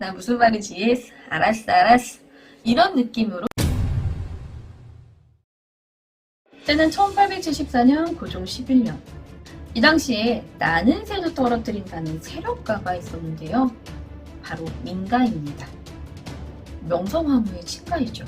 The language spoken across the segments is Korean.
나 무슨 말인지 알았어. 이런 느낌으로. 때는 1874년 고종 11년. 이 당시에 나는 새도 떨어뜨린다는 세력가가 있었는데요. 바로 민가입니다. 명성황후의 친가이죠.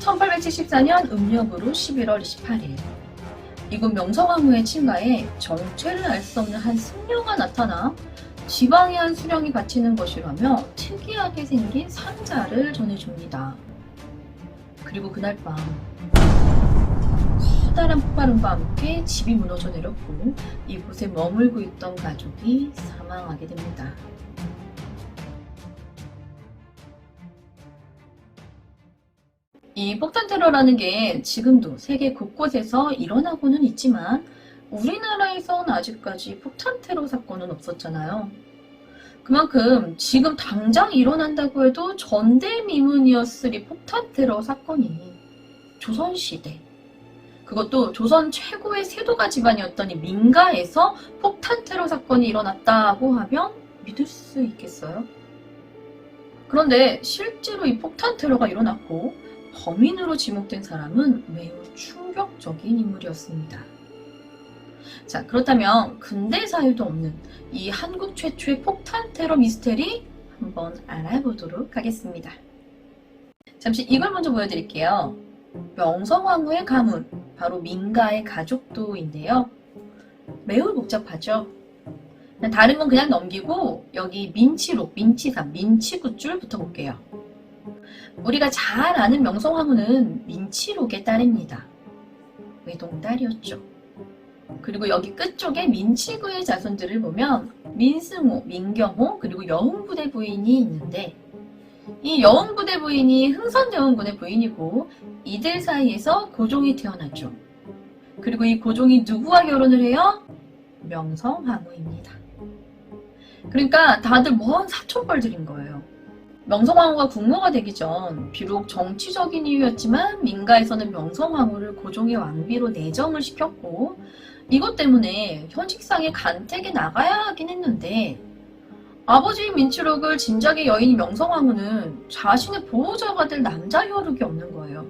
1874년 음력으로 11월 28일. 이곳 명성황후의 친가에 정체를 알 수 없는 한 승려가 나타나 지방의 한 수령이 바치는 것이라며 특이하게 생긴 상자를 전해줍니다. 그리고 그날 밤 커다란 폭발음과 함께 집이 무너져 내렸고 이곳에 머물고 있던 가족이 사망하게 됩니다. 이 폭탄 테러라는 게 지금도 세계 곳곳에서 일어나고는 있지만 우리나라에선 아직까지 폭탄 테러 사건은 없었잖아요. 그만큼 지금 당장 일어난다고 해도 전대미문이었으리 폭탄 테러 사건이 조선시대, 그것도 조선 최고의 세도가 집안이었던 이 민가에서 폭탄 테러 사건이 일어났다고 하면 믿을 수 있겠어요? 그런데 실제로 이 폭탄 테러가 일어났고 범인으로 지목된 사람은 매우 충격적인 인물이었습니다. 자, 그렇다면 근대사에도 없는 이 한국 최초의 폭탄 테러 미스테리 한번 알아보도록 하겠습니다. 잠시 이걸 먼저 보여드릴게요. 명성황후의 가문, 바로 민가의 가족도인데요. 매우 복잡하죠. 다른 건 그냥 넘기고 여기 민치록, 민치산, 민치굿줄 붙어볼게요. 우리가 잘 아는 명성황후는 민치록의 딸입니다. 외동딸이었죠. 그리고 여기 끝쪽에 민치구의 자손들을 보면 민승호, 민경호, 그리고 여흥부대 부인이 있는데 이 여흥부대 부인이 흥선대원군의 부인이고 이들 사이에서 고종이 태어났죠. 그리고 이 고종이 누구와 결혼을 해요? 명성황후입니다. 그러니까 다들 먼 사촌뻘들인 거예요. 명성황후가 국모가 되기 전 비록 정치적인 이유였지만 민가에서는 명성황후를 고종의 왕비로 내정을 시켰고 이것 때문에 현직상의 간택에 나가야 하긴 했는데 아버지인 민치록을 진작의 여인인 명성황후는 자신의 보호자가 될 남자 혈육이 없는 거예요.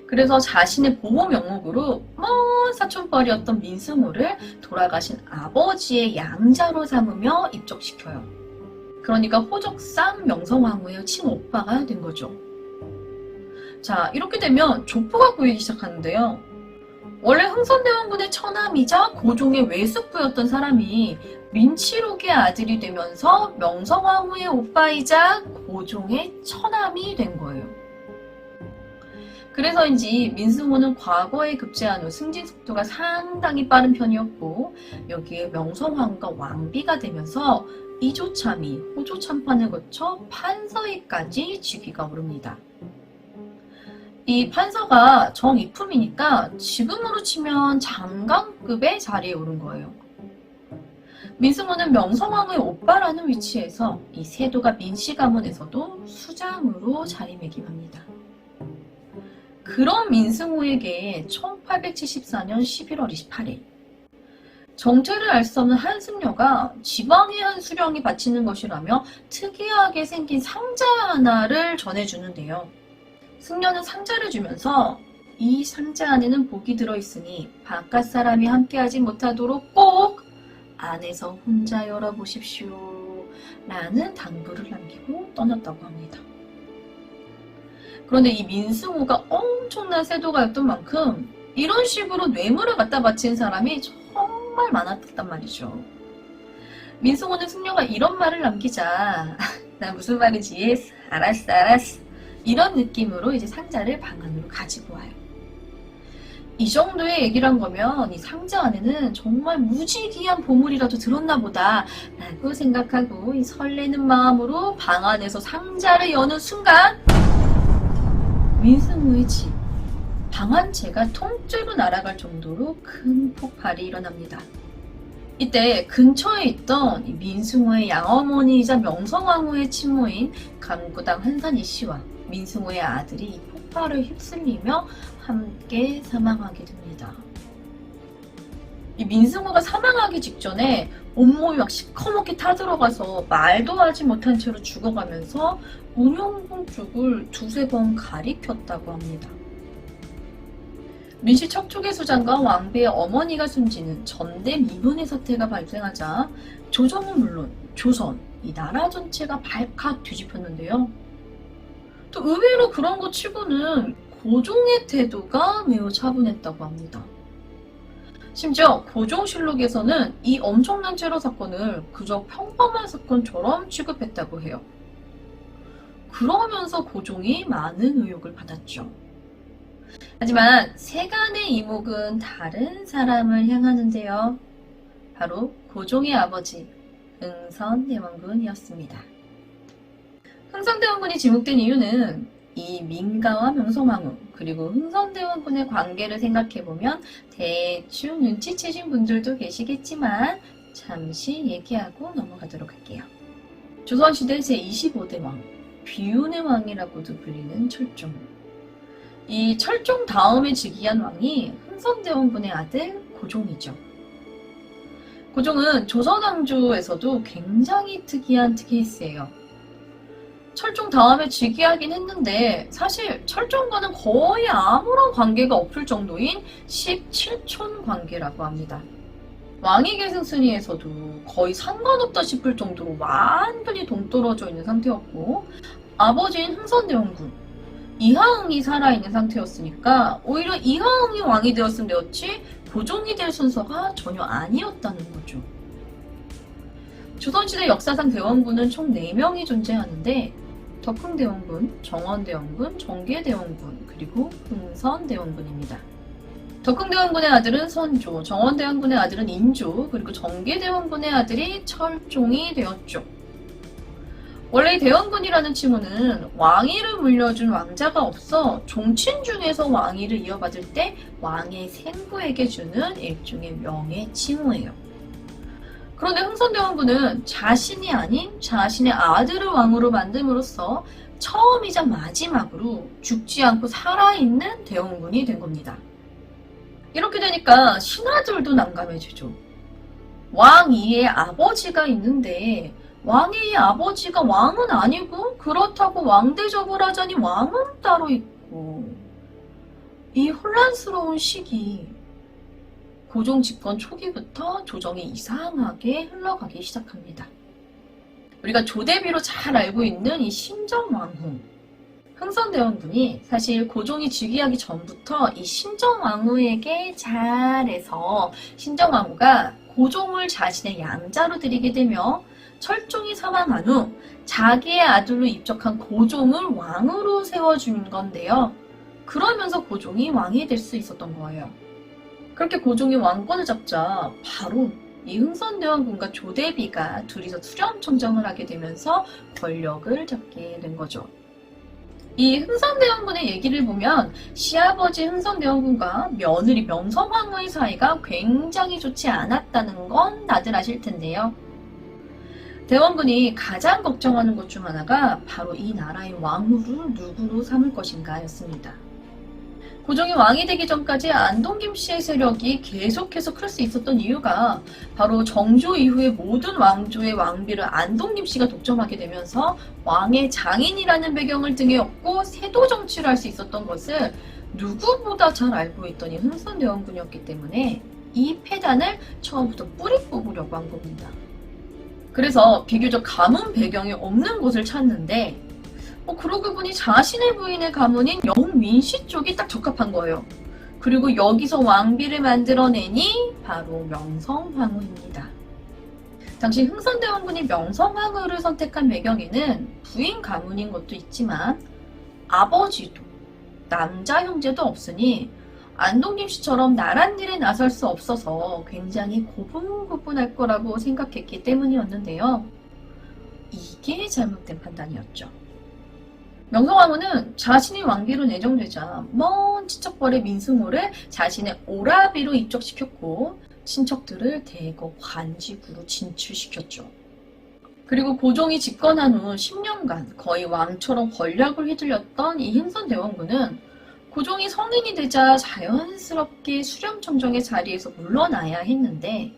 그래서 자신의 보호 명목으로 먼 사촌뻘이었던 민승호를 돌아가신 아버지의 양자로 삼으며 입적시켜요. 그러니까 호적상 명성황후의 친오빠가 된 거죠. 자, 이렇게 되면 족보가 보이기 시작하는데요. 원래 흥선대원군의 처남이자 고종의 외숙부였던 사람이 민치록의 아들이 되면서 명성황후의 오빠이자 고종의 처남이 된 거예요. 그래서인지 민승호는 과거에 급제한 후 승진 속도가 상당히 빠른 편이었고 여기에 명성황후가 왕비가 되면서 이조참이 호조참판을 거쳐 판서에까지 직위가 오릅니다. 이 판서가 정이품이니까 지금으로 치면 장관급의 자리에 오른 거예요. 민승호는 명성황후의 오빠라는 위치에서 이 세도가 민씨 가문에서도 수장으로 자리매김합니다. 그런 민승호에게 1874년 11월 28일 정체를 알 수 없는 한 승려가 지방의 한 수령이 바치는 것이라며 특이하게 생긴 상자 하나를 전해주는데요. 승려는 상자를 주면서 이 상자 안에는 복이 들어있으니 바깥 사람이 함께하지 못하도록 꼭 안에서 혼자 열어보십시오 라는 당부를 남기고 떠났다고 합니다. 그런데 이 민승호가 엄청난 세도가였던 만큼 이런 식으로 뇌물을 갖다 바친 사람이 정말 많았단 말이죠. 민승호는 승려가 이런 말을 남기자 나 무슨 말인지 알았어. 이런 느낌으로 이제 상자를 방 안으로 가지고 와요. 이 정도의 얘기란 거면 이 상자 안에는 정말 무지귀한 보물이라도 들었나 보다 라고 생각하고 이 설레는 마음으로 방 안에서 상자를 여는 순간 민승호의 집, 방 한 채가 통째로 날아갈 정도로 큰 폭발이 일어납니다. 이때 근처에 있던 이 민승호의 양어머니이자 명성황후의 친모인 감구당 한산이 씨와 민승호의 아들이 이 폭발을 휩쓸리며 함께 사망하게 됩니다. 이 민승호가 사망하기 직전에 온몸이 막 시커멓게 타들어가서 말도 하지 못한 채로 죽어가면서 우명궁 쪽을 두세 번 가리켰다고 합니다. 민씨 척추계 수장과 왕비의 어머니가 숨지는 전대미문의 사태가 발생하자 조정은 물론 조선, 이 나라 전체가 발칵 뒤집혔는데요. 또 의외로 그런 것 치고는 고종의 태도가 매우 차분했다고 합니다. 심지어 고종실록에서는 이 엄청난 테러 사건을 그저 평범한 사건처럼 취급했다고 해요. 그러면서 고종이 많은 의혹을 받았죠. 하지만 세간의 이목은 다른 사람을 향하는데요. 바로 고종의 아버지 흥선대원군이었습니다. 흥선대원군이 지목된 이유는 이 민가와 명성황후 그리고 흥선대원군의 관계를 생각해보면 대충 눈치채신 분들도 계시겠지만 잠시 얘기하고 넘어가도록 할게요. 조선시대 제25대 왕, 비운의 왕이라고도 불리는 철종. 이 철종 다음에 즉위한 왕이 흥선대원군의 아들 고종이죠. 고종은 조선왕조에서도 굉장히 특이한 케이스예요. 철종 다음에 즉위하긴 했는데 사실 철종과는 거의 아무런 관계가 없을 정도인 17촌 관계라고 합니다. 왕위 계승 순위에서도 거의 상관없다 싶을 정도로 완전히 동떨어져 있는 상태였고 아버지인 흥선대원군 이하응이 살아있는 상태였으니까 오히려 이하응이 왕이 되었으면 되었지 고종이 될 순서가 전혀 아니었다는 거죠. 조선시대 역사상 대원군은 총 4명이 존재하는데 덕흥대원군, 정원대원군, 정계대원군, 그리고 흥선대원군입니다. 덕흥대원군의 아들은 선조, 정원대원군의 아들은 인조, 그리고 정계대원군의 아들이 철종이 되었죠. 원래 대원군이라는 칭호는 왕위를 물려준 왕자가 없어 종친 중에서 왕위를 이어받을 때 왕의 생부에게 주는 일종의 명예 칭호예요. 그런데 흥선대원군은 자신이 아닌 자신의 아들을 왕으로 만듦으로써 처음이자 마지막으로 죽지 않고 살아있는 대원군이 된 겁니다. 이렇게 되니까 신하들도 난감해지죠. 왕위에 아버지가 있는데 왕의 아버지가 왕은 아니고 그렇다고 왕대접을 하자니 왕은 따로 있고 이 혼란스러운 시기 고종 집권 초기부터 조정이 이상하게 흘러가기 시작합니다. 우리가 조대비로 잘 알고 있는 이 신정왕후 흥선대원군이 사실 고종이 즉위하기 전부터 이 신정왕후에게 잘해서 신정왕후가 고종을 자신의 양자로 들이게 되며 철종이 사망한 후 자기의 아들로 입적한 고종을 왕으로 세워준 건데요. 그러면서 고종이 왕이 될 수 있었던 거예요. 그렇게 고종이 왕권을 잡자 바로 이 흥선대원군과 조대비가 둘이서 수렴청정을 하게 되면서 권력을 잡게 된 거죠. 이 흥선대원군의 얘기를 보면 시아버지 흥선대원군과 며느리 명성황후의 사이가 굉장히 좋지 않았다는 건 다들 아실 텐데요. 대원군이 가장 걱정하는 것 중 하나가 바로 이 나라의 왕후를 누구로 삼을 것인가 였습니다. 고종이 왕이 되기 전까지 안동김 씨의 세력이 계속해서 클 수 있었던 이유가 바로 정조 이후의 모든 왕조의 왕비를 안동김 씨가 독점하게 되면서 왕의 장인이라는 배경을 등에 업고 세도 정치를 할 수 있었던 것을 누구보다 잘 알고 있던 이 흥선대원군이었기 때문에 이 패단을 처음부터 뿌리 뽑으려고 한 겁니다. 그래서 비교적 가문 배경이 없는 곳을 찾는데 그러고 보니 자신의 부인의 가문인 영민씨 쪽이 딱 적합한 거예요. 그리고 여기서 왕비를 만들어내니 바로 명성황후입니다. 당시 흥선대원군이 명성황후를 선택한 배경에는 부인 가문인 것도 있지만 아버지도 남자 형제도 없으니 안동김씨처럼 나란 일에 나설 수 없어서 굉장히 고분고분할 거라고 생각했기 때문이었는데요. 이게 잘못된 판단이었죠. 명성황후는 자신이 왕비로 내정되자 먼 친척벌의 민승호를 자신의 오라비로 입적시켰고 친척들을 대거 관직으로 진출시켰죠. 그리고 고종이 집권한 후 10년간 거의 왕처럼 권력을 휘둘렸던 이 흥선대원군은 고종이 성인이 되자 자연스럽게 수렴청정의 자리에서 물러나야 했는데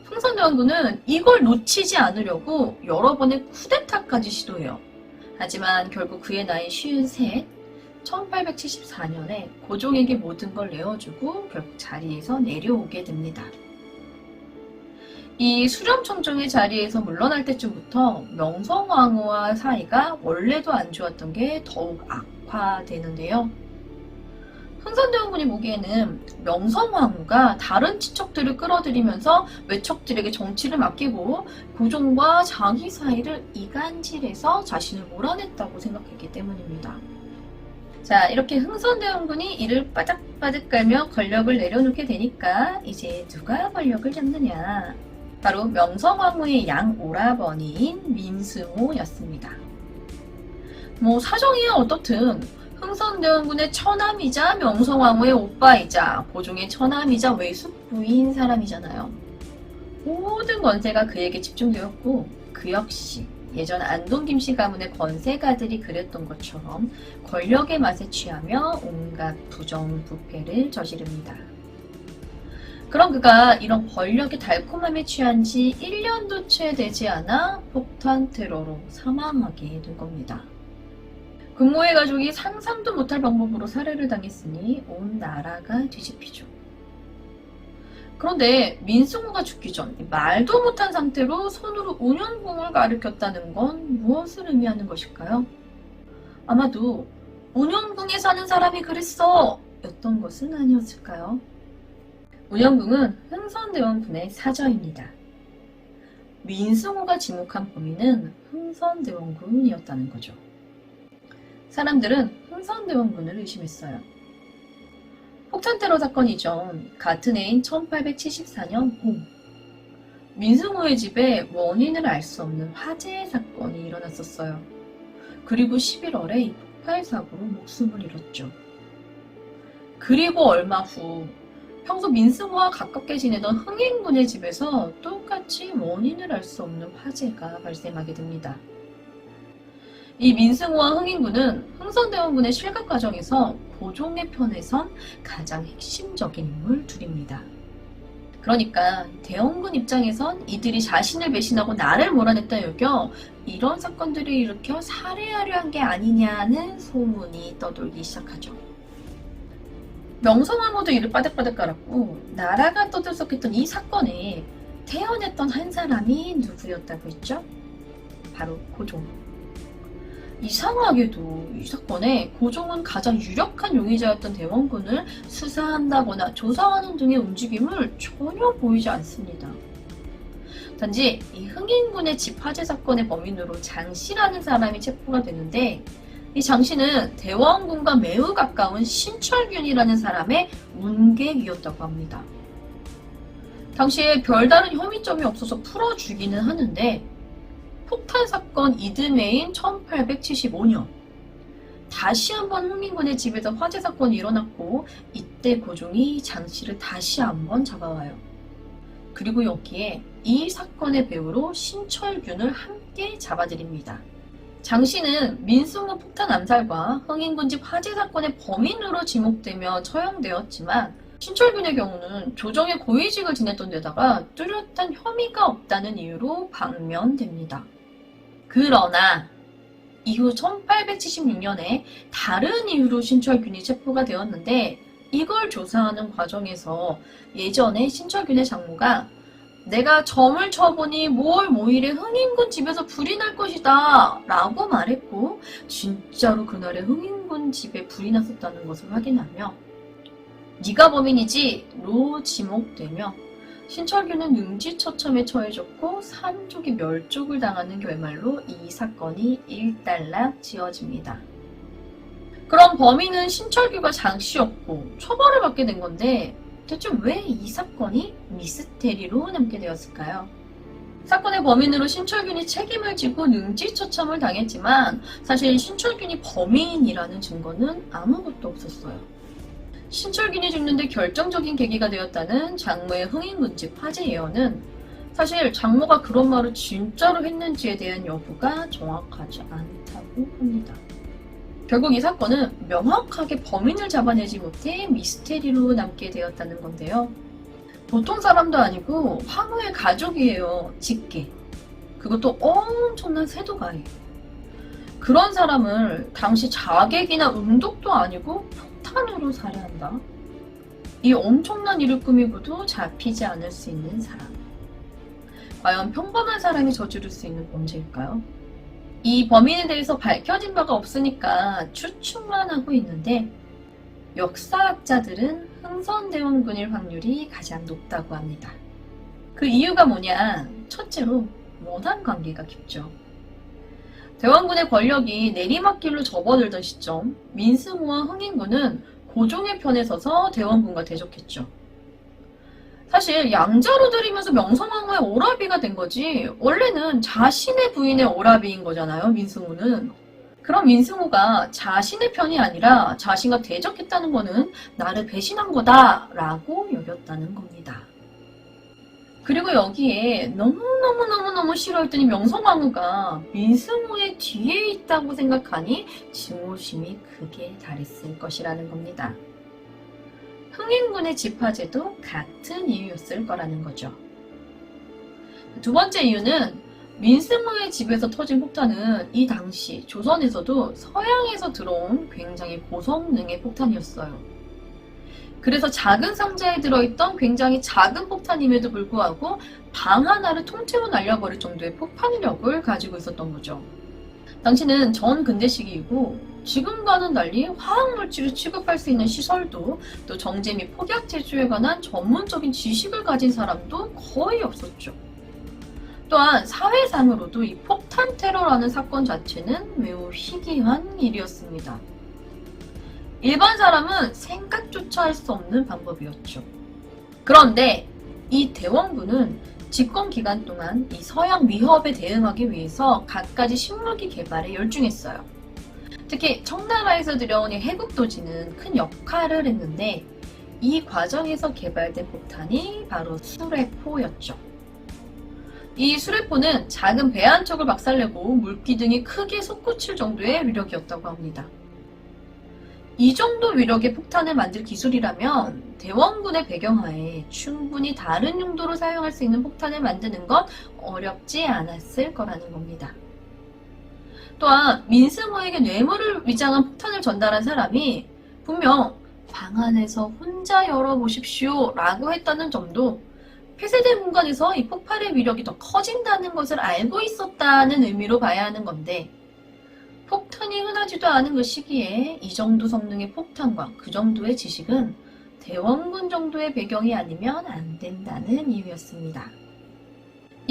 흥선대원군은 이걸 놓치지 않으려고 여러 번의 쿠데타까지 시도해요. 하지만 결국 그의 나이 53, 1874년에 고종에게 모든 걸 내어주고 결국 자리에서 내려오게 됩니다. 이 수렴청정의 자리에서 물러날 때쯤부터 명성황후와 사이가 원래도 안 좋았던 게 더욱 악화되는데요. 흥선대원군이 보기에는 명성황후가 다른 친척들을 끌어들이면서 외척들에게 정치를 맡기고 고종과 자기 사이를 이간질해서 자신을 몰아냈다고 생각했기 때문입니다. 자, 이렇게 흥선대원군이 이를 빠득빠득 깔며 권력을 내려놓게 되니까 이제 누가 권력을 잡느냐? 바로 명성황후의 양오라버니인 민승호였습니다. 사정이야 어떻든 흥선대원군의 처남이자 명성황후의 오빠이자 고종의 처남이자 외숙부인 사람이잖아요. 모든 권세가 그에게 집중되었고 그 역시 예전 안동 김씨 가문의 권세가들이 그랬던 것처럼 권력의 맛에 취하며 온갖 부정부패를 저지릅니다. 그럼 그가 이런 권력의 달콤함에 취한 지 1년도 채 되지 않아 폭탄 테러로 사망하게 된 겁니다. 금모의 가족이 상상도 못할 방법으로 살해를 당했으니 온 나라가 뒤집히죠. 그런데 민승호가 죽기 전 말도 못한 상태로 손으로 운현궁을 가리켰다는 건 무엇을 의미하는 것일까요? 아마도 운현궁에 사는 사람이 그랬어! 였던 것은 아니었을까요? 운현궁은 흥선대원군의 사저입니다. 민승호가 지목한 범인은 흥선대원군이었다는 거죠. 사람들은 흥선대원군을 의심했어요. 폭탄테러 사건 이전 같은 해인 1874년 봄, 민승호의 집에 원인을 알 수 없는 화재 사건이 일어났었어요. 그리고 11월에 이 폭발 사고로 목숨을 잃었죠. 그리고 얼마 후 평소 민승호와 가깝게 지내던 흥인군의 집에서 똑같이 원인을 알 수 없는 화재가 발생하게 됩니다. 이 민승호와 흥인군은 흥선대원군의 실각 과정에서 고종의 편에 선 가장 핵심적인 인물 둘입니다. 그러니까 대원군 입장에선 이들이 자신을 배신하고 나를 몰아냈다 여겨 이런 사건들을 일으켜 살해하려 한 게 아니냐는 소문이 떠돌기 시작하죠. 명성황후도 이를 빠득빠득 깔았고 나라가 떠들썩했던 이 사건에 태연했던 한 사람이 누구였다고 했죠? 바로 고종. 이상하게도 이 사건에 고종은 가장 유력한 용의자였던 대원군을 수사한다거나 조사하는 등의 움직임을 전혀 보이지 않습니다. 단지 이 흥인군의 집 화재 사건의 범인으로 장씨라는 사람이 체포가 되는데 이 장씨는 대원군과 매우 가까운 신철균이라는 사람의 운객이었다고 합니다. 당시에 별다른 혐의점이 없어서 풀어주기는 하는데 폭탄 사건 이듬해인 1875년 다시 한번 흥인군의 집에서 화재 사건이 일어났고 이때 고종이 장씨를 다시 한번 잡아와요. 그리고 여기에 이 사건의 배우로 신철균을 함께 잡아들입니다. 장씨는 민승호 폭탄 암살과 흥인군 집 화재 사건의 범인으로 지목되며 처형되었지만 신철균의 경우는 조정의 고위직을 지냈던 데다가 뚜렷한 혐의가 없다는 이유로 방면됩니다. 그러나 이후 1876년에 다른 이유로 신철균이 체포가 되었는데 이걸 조사하는 과정에서 예전에 신철균의 장모가 내가 점을 쳐보니 5월 5일에 흥인군 집에서 불이 날 것이다 라고 말했고 진짜로 그날에 흥인군 집에 불이 났었다는 것을 확인하며 네가 범인이지 로 지목되며 신철균은 능지처참에 처해졌고 산족이 멸족을 당하는 결말로 이 사건이 일단락 지어집니다. 그럼 범인은 신철균과 장씨였고 처벌을 받게 된 건데 대체 왜 이 사건이 미스테리로 남게 되었을까요? 사건의 범인으로 신철균이 책임을 지고 능지처참을 당했지만 사실 신철균이 범인이라는 증거는 아무것도 없었어요. 신철균이 죽는데 결정적인 계기가 되었다는 장모의 흥인군집 화재 예언은 사실 장모가 그런 말을 진짜로 했는지에 대한 여부가 정확하지 않다고 합니다. 결국 이 사건은 명확하게 범인을 잡아내지 못해 미스테리로 남게 되었다는 건데요. 보통 사람도 아니고 황후의 가족이에요. 직계. 그것도 엄청난 세도가에. 그런 사람을 당시 자객이나 음독도 아니고 폭탄으로 살해한다. 이 엄청난 일을 꾸미고도 잡히지 않을 수 있는 사람. 과연 평범한 사람이 저지를 수 있는 범죄일까요? 이 범인에 대해서 밝혀진 바가 없으니까 추측만 하고 있는데 역사학자들은 흥선대원군일 확률이 가장 높다고 합니다. 그 이유가 뭐냐? 첫째로 원한 관계가 깊죠. 대원군의 권력이 내리막길로 접어들던 시점, 민승호와 흥인군은 고종의 편에 서서 대원군과 대적했죠. 사실 양자로 들이면서 명성황후의 오라비가 된 거지 원래는 자신의 부인의 오라비인 거잖아요. 민승호는. 그럼 민승호가 자신의 편이 아니라 자신과 대적했다는 거는 나를 배신한 거다 라고 여겼다는 겁니다. 그리고 여기에 너무너무 싫어했더니 명성황후가 민승호의 뒤에 있다고 생각하니 증오심이 크게 달했을 것이라는 겁니다. 흥인군의 집화제도 같은 이유였을 거라는 거죠. 두 번째 이유는 민승호의 집에서 터진 폭탄은 이 당시 조선에서도 서양에서 들어온 굉장히 고성능의 폭탄이었어요. 그래서 작은 상자에 들어있던 굉장히 작은 폭탄임에도 불구하고 방 하나를 통째로 날려버릴 정도의 폭발력을 가지고 있었던 거죠. 당시는 전근대시기이고 지금과는 달리 화학물질을 취급할 수 있는 시설도 또 정제 및 폭약 제조에 관한 전문적인 지식을 가진 사람도 거의 없었죠. 또한 사회상으로도 이 폭탄 테러라는 사건 자체는 매우 희귀한 일이었습니다. 일반 사람은 생각조차 할 수 없는 방법이었죠. 그런데 이 대원군은 집권 기간 동안 이 서양 위협에 대응하기 위해서 갖가지 신무기 개발에 열중했어요. 특히 청나라에서 들여온 해국도지는 큰 역할을 했는데 이 과정에서 개발된 폭탄이 바로 수레포였죠. 이 수레포는 작은 배 한 척을 박살내고 물기둥이 크게 솟구칠 정도의 위력이었다고 합니다. 이 정도 위력의 폭탄을 만들 기술이라면 대원군의 배경하에 충분히 다른 용도로 사용할 수 있는 폭탄을 만드는 건 어렵지 않았을 거라는 겁니다. 또한 민승호에게 뇌물을 위장한 폭탄을 전달한 사람이 분명 방 안에서 혼자 열어보십시오 라고 했다는 점도 폐쇄된 공간에서 이 폭발의 위력이 더 커진다는 것을 알고 있었다는 의미로 봐야 하는 건데 폭탄이 흔하지도 않은 그 시기에 이 정도 성능의 폭탄과 그 정도의 지식은 대원군 정도의 배경이 아니면 안 된다는 이유였습니다.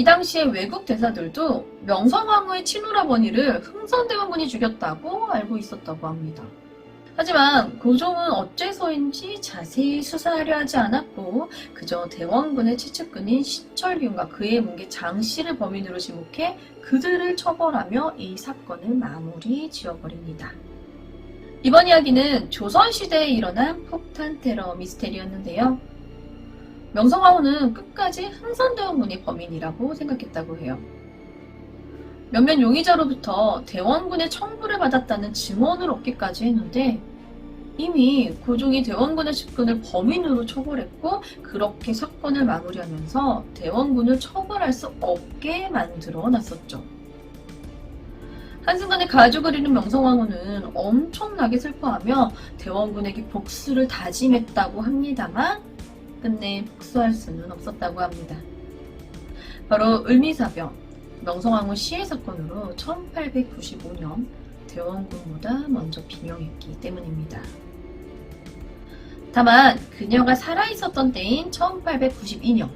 이 당시에 외국 대사들도 명성황후의 친오라버니를 흥선대원군이 죽였다고 알고 있었다고 합니다. 하지만 고종은 어째서인지 자세히 수사하려 하지 않았고 그저 대원군의 채측근인 신철균과 그의 뭉개 장씨를 범인으로 지목해 그들을 처벌하며 이 사건을 마무리 지어버립니다. 이번 이야기는 조선시대에 일어난 폭탄 테러 미스테리였는데요. 명성황후는 끝까지 흥선대원군이 범인이라고 생각했다고 해요. 몇몇 용의자로부터 대원군의 청부를 받았다는 증언을 얻기까지 했는데 이미 고종이 대원군의 측근을 범인으로 처벌했고 그렇게 사건을 마무리하면서 대원군을 처벌할 수 없게 만들어 놨었죠. 한순간에 가족을 잃은 명성황후는 엄청나게 슬퍼하며 대원군에게 복수를 다짐했다고 합니다만 끝내 복수할 수는 없었다고 합니다. 바로 을미사병, 명성황후 시해 사건으로 1895년 대원군보다 먼저 비명했기 때문입니다. 다만 그녀가 살아있었던 때인 1892년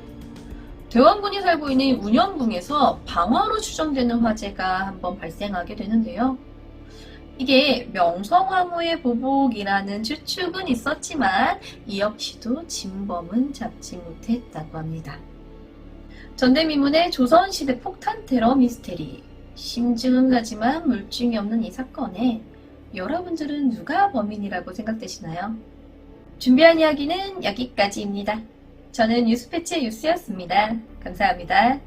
대원군이 살고 있는 운영궁에서 방화로 추정되는 화재가 한번 발생하게 되는데요. 이게 명성황후의 보복이라는 추측은 있었지만 이 역시도 진범은 잡지 못했다고 합니다. 전대미문의 조선시대 폭탄 테러 미스테리. 심증은 가지만 물증이 없는 이 사건에 여러분들은 누가 범인이라고 생각되시나요? 준비한 이야기는 여기까지입니다. 저는 뉴스패치의 유스였습니다. 감사합니다.